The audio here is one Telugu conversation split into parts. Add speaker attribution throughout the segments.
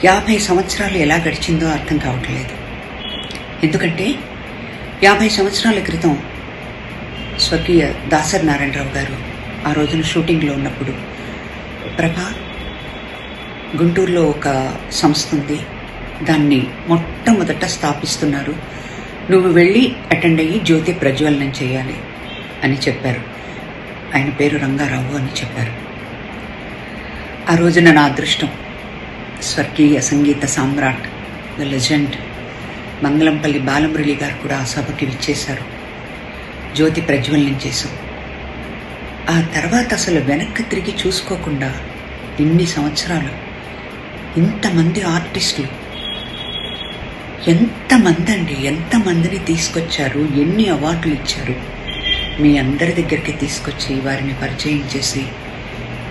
Speaker 1: 50 సంవత్సరాలు ఎలా గడిచిందో అర్థం కావట్లేదు. ఎందుకంటే 50 సంవత్సరాల క్రితం స్వర్గీయ దాసరి నారాయణరావు గారు ఆ రోజున షూటింగ్లో ఉన్నప్పుడు, ప్రభా, గుంటూరులో ఒక సంస్థ ఉంది, దాన్ని మొట్టమొదట స్థాపిస్తున్నారు, నువ్వు వెళ్ళి అటెండ్ అయ్యి జ్యోతి ప్రజ్వలనం చేయాలి అని చెప్పారు. ఆయన పేరు రంగారావు అని చెప్పారు. ఆ రోజున నా అదృష్టం, స్వర్గీయ సంగీత సామ్రాట్, ద లెజెండ్ మంగళంపల్లి బాలమురళి గారు కూడా ఆ సభకి విచ్చేశారు. జ్యోతి ప్రజ్వలనం చేశాం. ఆ తర్వాత అసలు వెనక్కి తిరిగి చూసుకోకుండా ఇన్ని సంవత్సరాలు ఇంతమంది ఆర్టిస్టులు, ఎంతమందిని తీసుకొచ్చారు, ఎన్ని అవార్డులు ఇచ్చారు. మీ అందరి దగ్గరికి తీసుకొచ్చి వారిని పరిచయం చేసి,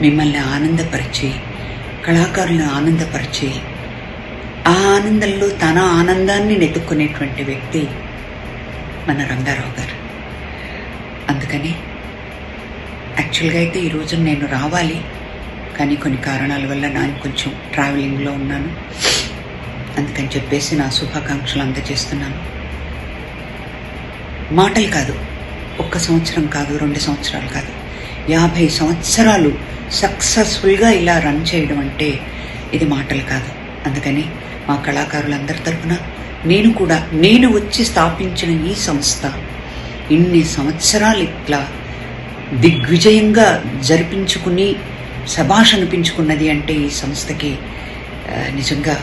Speaker 1: మిమ్మల్ని ఆనందపరిచి, కళాకారులను ఆనందపరిచి, ఆ ఆనందంలో తన ఆనందాన్ని నెతుక్కునేటువంటి వ్యక్తి మన రంగారావు గారు. అందుకని యాక్చువల్గా అయితే ఈరోజు నేను రావాలి, కానీ కొన్ని కారణాల వల్ల నేను కొంచెం ట్రావెలింగ్లో ఉన్నాను. అందుకని చెప్పేసి నా శుభాకాంక్షలు అందజేస్తున్నాను. మాటలు కాదు, 1 సంవత్సరం కాదు, 2 సంవత్సరాలు కాదు, 50 సంవత్సరాలు సక్సెస్ఫుల్గా ఇలా రన్ చేయడం అంటే ఇది మాటలు కాదు. అందుకని మా కళాకారులందరి తరఫున నేను వచ్చి స్థాపించిన ఈ సంస్థ ఇన్ని సంవత్సరాలు ఇట్లా దిగ్విజయంగా జరిపించుకుని శభాష్ అనిపించుకున్నది అంటే ఈ సంస్థకి నిజంగా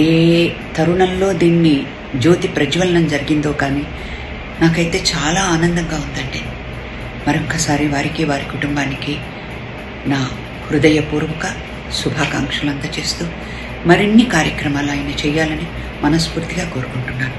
Speaker 1: ఏ తరుణంలో దీన్ని జ్యోతి ప్రజ్వలనం జరిగిందో కానీ నాకైతే చాలా ఆనందంగా ఉందండి. మరొక్కసారి వారికి, వారి కుటుంబానికి నా హృదయపూర్వక శుభాకాంక్షలు అందజేస్తూ మరిన్ని కార్యక్రమాలు ఆయన చేయాలని మనస్ఫూర్తిగా కోరుకుంటున్నాను.